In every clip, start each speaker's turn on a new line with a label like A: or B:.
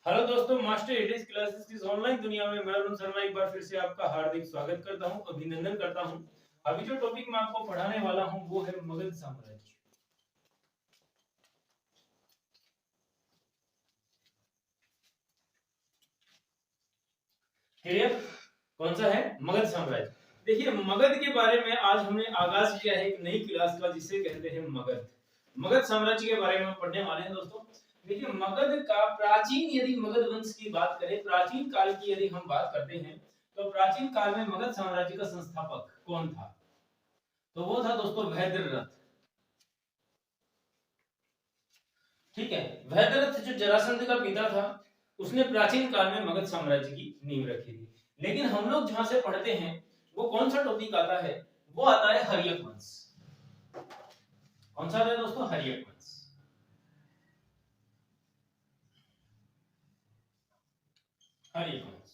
A: Hello दोस्तों, master Aedes classes की इस ऑनलाइन दुनिया में मैं अरुण शर्मा एक बार फिर से आपका हार्दिक स्वागत करता हूं, अभिनंदन करता हूं। अभी जो टॉपिक मैं आपको पढ़ाने वाला हूं वो है मगध साम्राज्य। क्लियर? कौन सा है? मगध साम्राज्य। देखिए, मगध के बारे में आज हमने आगाज किया है एक नई क्लास का जिसे कहते हैं मगध। मगध साम्राज्य के बारे में हम पढ़ने वाले हैं दोस्तों। देखिए, मगध का प्राचीन यदि मगध वंश की बात करें, प्राचीन काल की यदि हम बात करते हैं तो प्राचीन काल में मगध साम्राज्य का संस्थापक कौन था? तो वो था दोस्तों भैद्ररथ। ठीक है, भैद्ररथ जो जरासंध का पिता था, उसने प्राचीन काल में मगध साम्राज्य की नींव रखी थी। लेकिन हम लोग जहां से पढ़ते हैं वो कौन सा टॉपिक आता है? वो आता है हर्यक वंश। कौन सा आता है दोस्तों? हर्यक वंश। हर्यक वंश।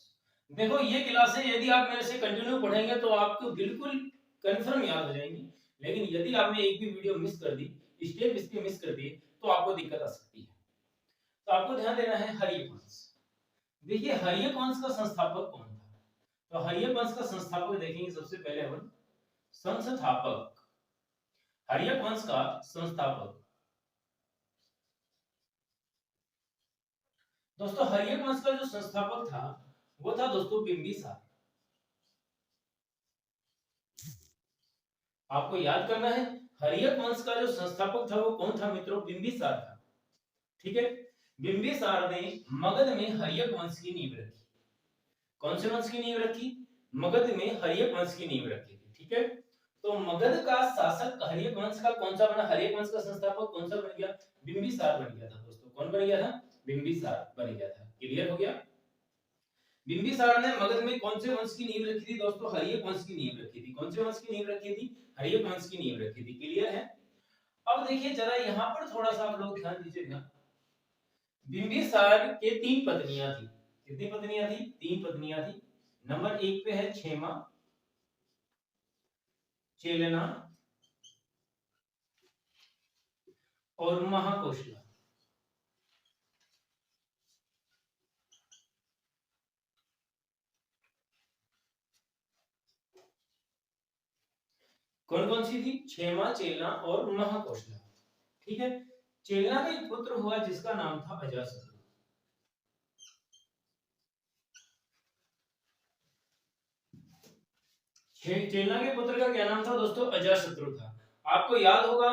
A: देखो, ये क्लासें यदि आप मेरे से कंटिन्यू पढ़ेंगे तो आपको बिल्कुल कंफर्म याद हो जाएंगी। लेकिन यदि आपने एक भी वीडियो मिस कर दी, स्टेप इसके मिस कर दिए, तो आपको दिक्कत आ सकती है। तो आपको ध्यान देना है हर्यक वंश। देखिए, हर्यक वंश का संस्थापक कौन था? तो हर्यक वंश का संस्थापक देखेंगे सबसे पहले अपन। संस्थापक, हर्यक वंश का संस्थापक दोस्तों, हर्यक वंश का जो संस्थापक था वो था दोस्तों बिंबिसार। आपको याद करना है, हर्यक वंश का जो संस्थापक था वो कौन था मित्रों? बिंबिसार था। ठीक है, बिंबिसार ने मगध में हर्यक वंश की नींव रखी। कौन से वंश की नींव रखी? मगध में हर्यक वंश की नींव रखी थी। ठीक है, तो मगध का शासक हर्यक वंश का कौन सा बना? हर्यक वंश का संस्थापक कौन सा बन गया? बिंबिसार बन गया था दोस्तों। कौन बन गया था? बिंबिसार बन गया था। क्लियर हो गया? बिंबिसार ने मगध में कौन से वंश की नींव रखी थी दोस्तों? हर्यक वंश की नींव रखी थी। कौन से वंश की नींव रखी थी? हर्यक वंश की नींव रखी थी। क्लियर है? अब देखिए जरा यहाँ पर थोड़ा सा आप लोग ध्यान दीजिएगा। बिंबिसार के तीन पत्नियां थी। कितनी पत्नियां थी? तीन पत्नियां थी। नंबर एक पे है क्षेमा, चेलना और महाकोशला। कौन कौन सी थी? क्षेमा, चेलना और महाकोशला। ठीक है, चेलना का एक पुत्र हुआ जिसका नाम था अजातशत्रु। चेलना के पुत्र का क्या नाम था दोस्तों? अजातशत्रु था। आपको याद होगा,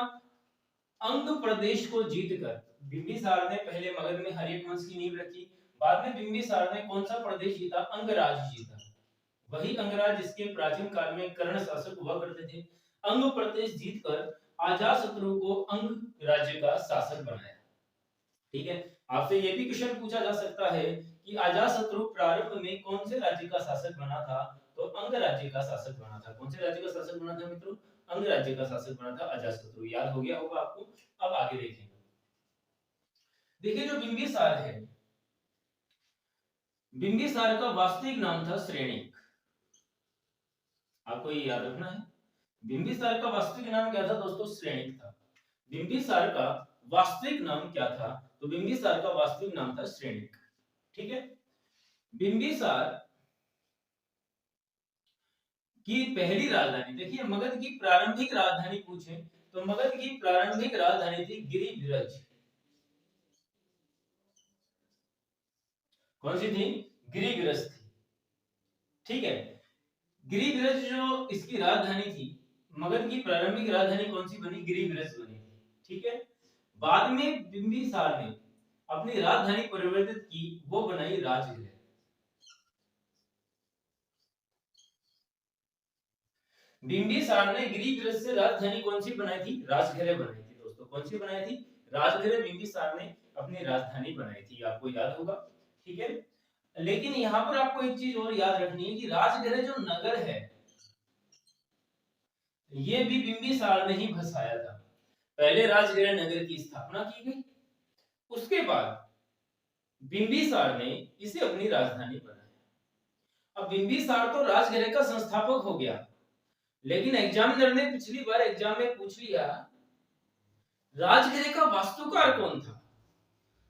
A: अंग प्रदेश को जीतकर बिंबिसार ने पहले मगध में हर्यक वंश की नींव रखी। बाद में बिंबिसार ने कौन सा प्रदेश जीता? अंगराज जीता। वही अंगराज जिसके प्राचीन काल में कर्ण शासक हुआ करते थे। अंग प्रदेश जीतकर अजातशत्रु को अंग राज्य का शासक बनाया। ठीक है, आपसे ये भी क्वेश्चन पूछा जा सकता है कि अजातशत्रु प्रारंभ में कौन से राज्य का शासक बना था? तो अंग राज्य का शासक बना था। कौन से राज्य का शासक बना था मित्रों? अंग राज्य का शासक बना था अजातशत्रु। याद हो गया होगा आपको। अब आगे देखें। देखिए, जो बिंबिसार है, बिंबिसार का वास्तविक नाम था श्रेणिक। आपको ये याद रखना है। बिंबिसार का वास्तविक नाम क्या था दोस्तों? श्रेणिक था। बिंबिसार का वास्तविक नाम क्या था? तो बिंबिसार का वास्तविक नाम था श्रेणिक। ठीक है, बिंबिसार की पहली राजधानी, देखिए मगध की प्रारंभिक राजधानी पूछे तो मगध की प्रारंभिक राजधानी थी गिरिब्रज। कौन सी थी? गिरिब्रज थी। ठीक है, गिरिब्रज जो इसकी राजधानी थी, मगध की प्रारंभिक राजधानी कौन सी बनी? गिरिब्रज बनी। ठीक है, बाद में बिंबिसार ने अपनी राजधानी परिवर्तित की, वो बनाई राजगृह। बिंबिसार ने गिरिब्रज से राजधानी कौन सी बनाई थी? राजगृह बनाई थी दोस्तों। कौन सी बनाई थी? राजगृह बिंबिसार ने अपनी राजधानी बनाई थी। आपको याद होगा। ठीक है, लेकिन यहाँ पर आपको एक चीज और याद रखनी है कि राजगृह जो नगर है, ये भी बिंबिसार ने ही बसाया था। पहले राजगृह नगर की स्थापना की गई, उसके बाद बिंबिसार ने इसे अपनी राजधानी बनाया। अब बिंबिसार तो राजगृह का संस्थापक हो गया, लेकिन एग्जामिनर ने पिछली बार एग्जाम में पूछ लिया, राजगृह का वास्तुकार कौन था?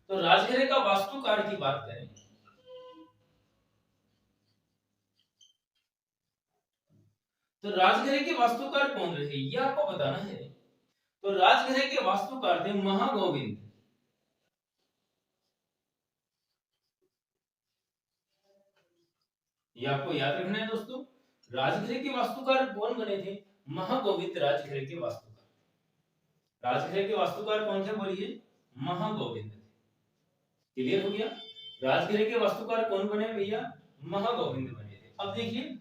A: तो राजघरे का वास्तुकार की बात करें तो राजघरे के वास्तुकार कौन रहे ये आपको बताना है। तो राजघरे के वास्तुकार थे महागोविंद। ये आपको याद रखना है दोस्तों। राजघरे के वास्तुकार कौन बने थे? महागोविंद राजघरे के वास्तुकार। राजघरे के वास्तुकार कौन थे बोलिए? महागोविंद। क्लियर हो गया? राजघरे के वास्तुकार कौन बने भैया? महागोविंद बने थे। अब देखिए,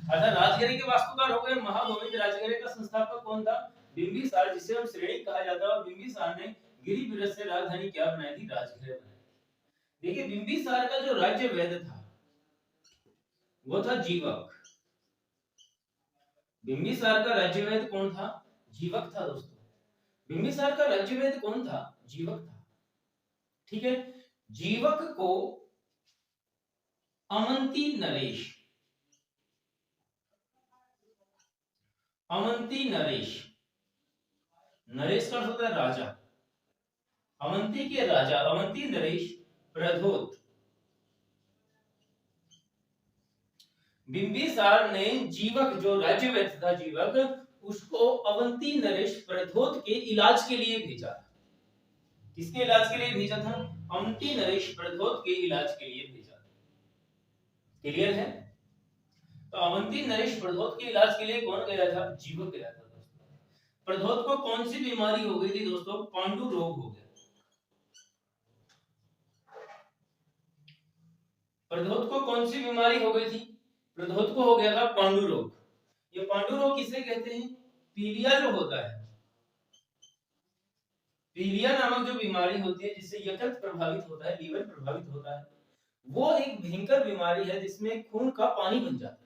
A: अर्थात राजघरे के वास्तुकार हो गए महागोविंद। राजघरे का संस्थापक कौन था? बिंबिसार, जिसे हम श्रेणी कहा जाता है। और बिंबिसार ने गिरिविरज से राजधानी क्या बनाई थी? राजघरे बनाई। देखिए, बिंबिसार का जो राज्य वैद था वो था जीवक। बिंबिसार का राज्य वैद कौन था? जीवक था दोस्तों। बिंबिसार का राज्य वैद कौन था? जीवक था। ठीक है। जीवक को अवंती नरेश नरेश का अर्थ होता है राजा। अवंती के राजा अवंती नरेश प्रधोत। बिंबिसार ने जीवक, जो राज्य वैद था जीवक, उसको अवंती नरेश प्रधोत के इलाज के लिए भेजा। किसके इलाज के लिए भेजा था? अवंती नरेश प्रधोत के इलाज के लिए भेजा। क्लियर है? तो अवंती नरेश प्रधोत के इलाज के लिए कौन गया था? जीवक गया था दोस्तों। प्रधोत को कौन सी बीमारी हो गई थी दोस्तों? पांडु रोग हो गया। प्रधोत को कौन सी बीमारी हो गई थी? प्रधोत को हो गया था पांडु रोग। ये पांडु रोग किसे कहते हैं? पीलिया जो होता है, पीलिया नामक जो बीमारी होती है जिससे यकृत प्रभावित होता है, लीवर प्रभावित होता है, वो एक भयंकर बीमारी है जिसमें खून का पानी बन जाता है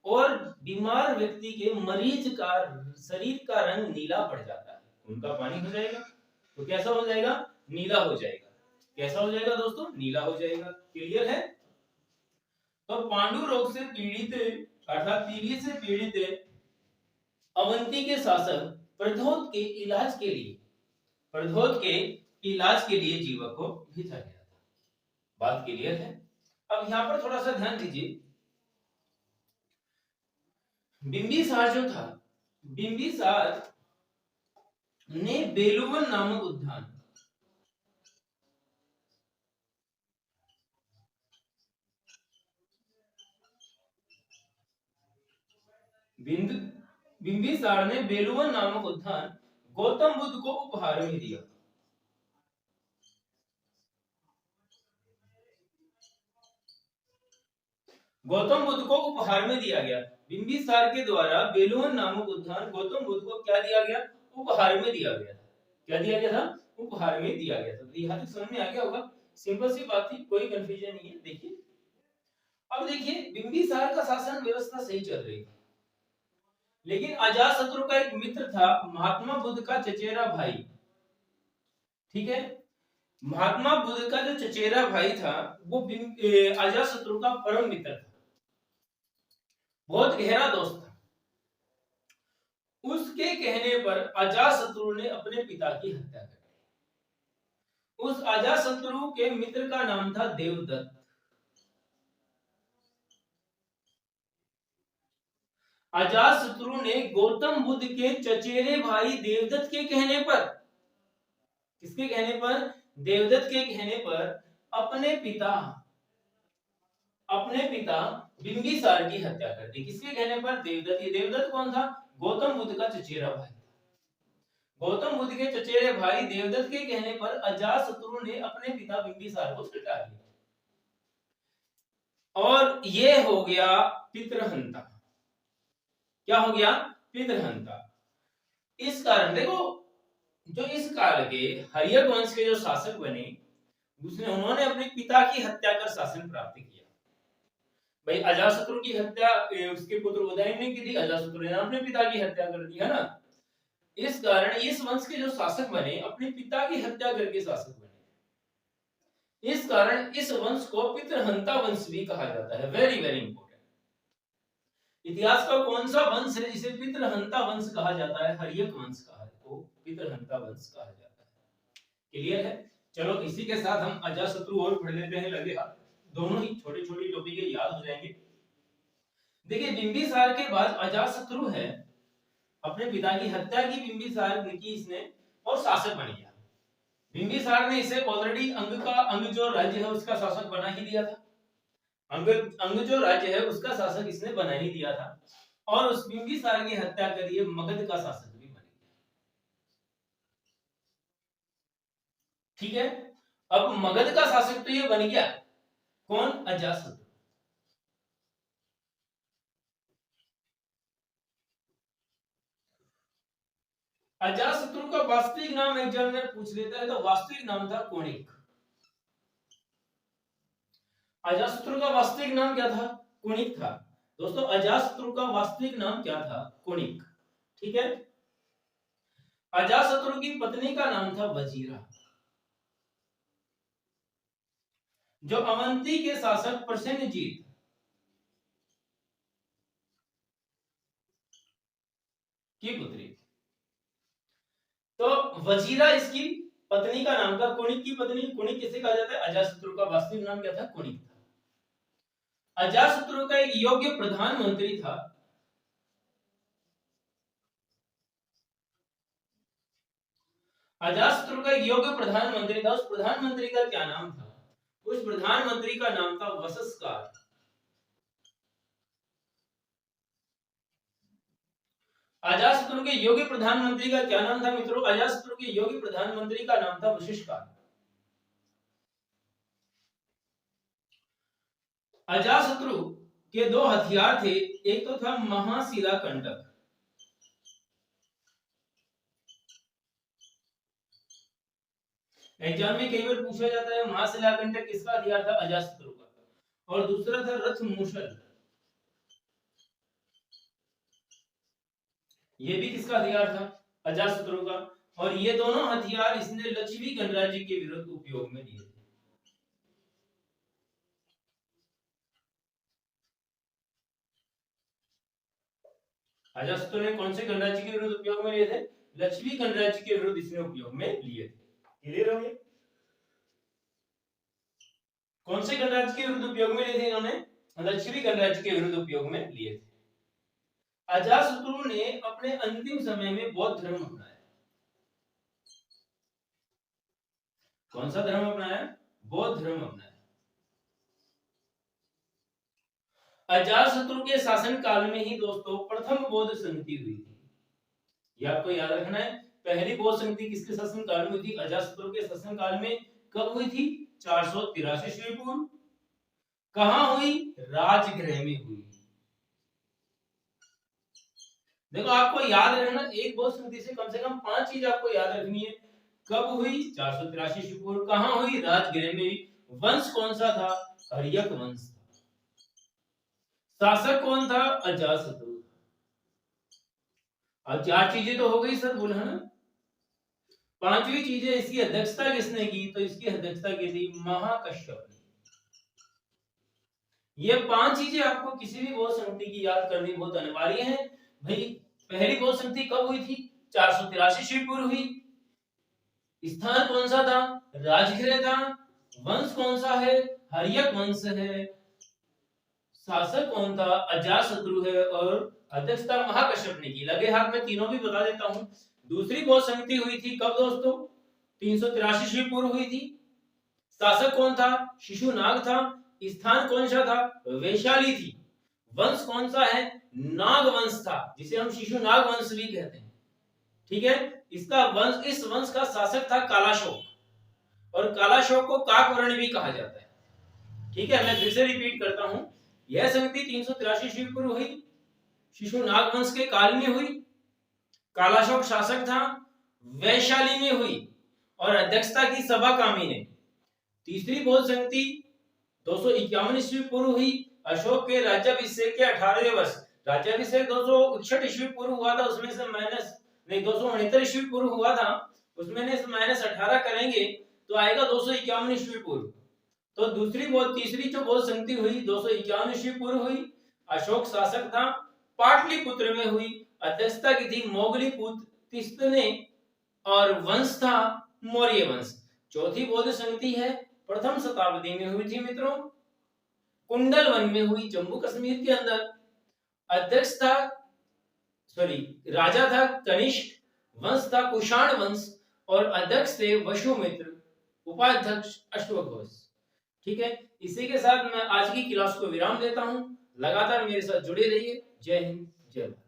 A: और बीमार व्यक्ति के मरीज का शरीर का रंग नीला पड़ जाता है। खून का पानी हो जाएगा तो कैसा हो जाएगा? नीला हो जाएगा। कैसा हो जाएगा दोस्तों? नीला हो जाएगा। क्लियर है? तो पांडु रोग से पीड़ित अर्थात पीलिया से पीड़ित अवंती के शासक प्रधोत के इलाज के लिए जीवक को भेजा गया था। बात क्लियर है? अब यहाँ पर थोड़ा सा ध्यान दीजिए। बिंबिसार जो था, बिंबिसार ने बेलुवन नामक उद्यान बिंबिसार ने बेलुवन नामक उद्यान गौतम बुद्ध को उपहार में दिया। गौतम बुद्ध को उपहार में दिया गया। बिंबिसार के द्वारा बेलुवन नामक उद्यान गौतम बुद्ध को क्या दिया गया? उपहार में दिया गया था। क्या दिया गया था? उपहार में दिया गया था। तो यहाँ तक समझ में आ गया होगा। सिंपल सी बात थी, कोई कंफ्यूजन नहीं है। देखिए, अब देखिए, बिंबिसार का शासन व्यवस्था सही चल रही थी, लेकिन अजातशत्रु का एक मित्र था, महात्मा बुद्ध का चचेरा भाई। ठीक है, महात्मा बुद्ध का जो चचेरा भाई था वो अजातशत्रु का परम मित्र था, बहुत गहरा दोस्त था। उसके कहने पर अजातशत्रु ने अपने पिता की हत्या कर दी। उस अजातशत्रु के मित्र का नाम था देवदत्त। अजातशत्रु ने गौतम बुद्ध के चचेरे भाई देवदत्त के कहने पर, किसके कहने पर? देवदत्त के कहने पर अपने पिता बिंबिसार की हत्या कर दी। किसके कहने पर? देवदत्त। ये देवदत्त कौन था? गौतम बुद्ध का चचेरा भाई। गौतम बुद्ध के चचेरे भाई देवदत्त के कहने पर अजातशत्रु ने अपने पिता बिंबिसार को सटा दिया और ये हो गया पितृहंता। क्या हो गया? पितृहंता। इस कारण देखो, जो इस काल के हर्यक वंश के जो शासक बने, उन्होंने अपने पिता की हत्या कर शासन प्राप्त किया। भाई, अजातशत्रु की हत्या उसके पुत्र उदयन ने की थी, अजातशत्रु ने अपने पिता की हत्या कर दी, है ना। इस कारण इस वंश के जो शासक बने अपने पिता की हत्या करके शासक बने। इस कारण इस वंश को पितृहंता वंश भी कहा जाता है। Very very important. इतिहास का कौन सा वंश है जिसे पितृहंता वंश कहा जाता है? हर्यक वंश को पितृहंता वंश कहा जाता है। क्लियर है? चलो इसी के साथ हम अजातशत्रु और पढ़ लेते हैं लगे हाथ। दोनों ही छोटे छोटे टॉपिक याद हो जाएंगे। देखिए बिंबिसार के बाद अजातशत्रु है, अपने पिता की हत्या की बिंबिसार ने की इसने और शासक बन गया। बिंबिसार ने इसे ऑलरेडी अंग जो राज्य है उसका शासक बना ही दिया था। अंग जो राज्य है उसका शासक इसने बना ही दिया था और उस बिंबिसार की हत्या करिए मगध का शासक भी बन गया। ठीक है, अब मगध का शासक तो ये बन गया, कौन? अजातशत्रु। अजातशत्रु का वास्तविक नाम एग्जामिनर पूछ लेता है, तो वास्तविक नाम था कोणिक। अजातशत्रु का वास्तविक नाम क्या था? कोणिक था। दोस्तों अजातशत्रु का वास्तविक नाम क्या था? कोणिक। ठीक है, अजातशत्रु की पत्नी का नाम था वजीरा, जो अवंती के शासक प्रसेनजीत की पुत्री। तो वजीरा इसकी पत्नी का नाम था। कुणिक की पत्नी, कुणिक किसे कहा जाता है? अजातशत्रु का वास्तविक नाम क्या था? कुणिक था। अजातशत्रु का एक योग्य प्रधानमंत्री था, अजातशत्रु का एक योग्य प्रधानमंत्री था। उस प्रधानमंत्री का क्या नाम था? उस प्रधानमंत्री का नाम था वसस्कार। अजातशत्रु के योग्य प्रधानमंत्री का क्या नाम था मित्रों? अजातशत्रु के योग्य प्रधानमंत्री का नाम था वशिष्ठकार। अजातशत्रु के दो हथियार थे, एक तो था महाशिला कंटक। एग्जाम में कई बार पूछा जाता है महाशिला कंटक किसका हथियार था? अजातशत्रु का। और दूसरा था रथ मूषल, ये भी किसका हथियार था? अजातशत्रु का। और ये दोनों हथियार इसने लक्ष्मी गणराज्य के विरुद्ध उपयोग में लिए थे। अजातशत्रु ने कौन से गणराज्य के विरुद्ध उपयोग में लिए थे? लक्ष्मी गणराज्य के विरुद्ध इसने उपयोग में लिए थे। क्लियर हो गया? कौन से गणराज्य के विरुद्ध उपयोग में लिए थे इन्होंने? लक्ष्मी गणराज्य के विरुद्ध उपयोग में लिए थे। अजातशत्रु ने अपने अंतिम समय में बौद्ध धर्म अपनाया। कौन सा धर्म अपनाया? बौद्ध धर्म अपनाया। अजातशत्रु के शासन काल में ही दोस्तों प्रथम बौद्ध संधि हुई थी। ये आपको याद रखना है। पहली बौद्ध संधि किसके शासन काल में हुई थी? अजातशत्रु के शासन काल में। कब हुई थी? 483 ईस्वी पूर्व। कहां हुई? राजगृह में हुई। देखो आपको याद रखना, एक बौद्ध संधि से कम 5 चीज आपको याद रखनी है। कब हुई? 483 ईस्वी पूर्व। कहां हुई? राजगृह में हुई। वंश कौन सा था? हर्यक वंश। शासक कौन था? अजातशत्रु। अब 4 चीजें तो हो गई सर, बोला है ना। 5वीं चीज है, इसकी अध्यक्षता किसने की? तो इसकी अध्यक्षता की थी महाकश्यप ने। ये 5 चीजें आपको किसी भी बौद्ध संधि की याद करनी बहुत अनिवार्य है भाई। पहली बौद्ध संधि कब हुई थी? 483 ईस्वी पूर्व हुई। स्थान कौन सा था? राजगृह था। वंश कौन सा है? हर्यक वंश है। शासक कौन था? अजातशत्रु है। और अध्यक्षता महाकश्यप ने की। लगे हाथ में तीनों भी बता देता हूं। दूसरी बौद्ध संधि हुई थी कब दोस्तों? 383 ईस्वी पूर्व हुई थी। शासक कौन था? शिशुनाग था। स्थान कौन सा था? वैशाली थी। वंश कौन सा है? नाग वंश था, जिसे हम शिशुनाग वंश भी कहते हैं। ठीक है, इसका वंश, इस वंश का शासक था कालाशोक। और कालाशोक को काकवर्ण भी कहा जाता है। ठीक है, मैं फिर से रिपीट करता हूं। यह संधि 383 ईस्वी पूर्व हुई, शिशुनाग वंश के काल में हुई, कालाशोक शासक था, वैशाली में हुई और अध्यक्षता की सभा कामी ने। तीसरी बौद्ध संधि 251 ईस्वी पूर्व हुई, अशोक के राज्याभिषेक के 18वें वर्ष। राज्याभिषेक 261 ईस्वी पूर्व हुआ था, उसमें से माइनस नहीं 269 ईस्वी पूर्व हुआ था, उसमें से माइनस 18 करेंगे तो आएगा 251 ईस्वी पूर्व। तो तीसरी जो बौद्ध संधि हुई 251 ईस्वी पूर्व हुई, अशोक शासक था, पाटलिपुत्र में हुई, अध्यक्षता की थी मोगली पुत्र तिस्तने और वंश था मौर्य वंश। चौथी बौद्ध संगति है प्रथम शताब्दी में हुई थी मित्रों, कुंडलवन में हुई, जम्मू कश्मीर के अंदर। अध्यक्ष था राजा था कनिष्क, वंश था कुषाण वंश, और अध्यक्ष थे वसुमित्र, उपाध्यक्ष अश्वघोष। ठीक है, इसी के साथ मैं आज की क्लास को विराम देता हूं। लगातार मेरे साथ जुड़े रहिए। जय हिंद, जय भारत।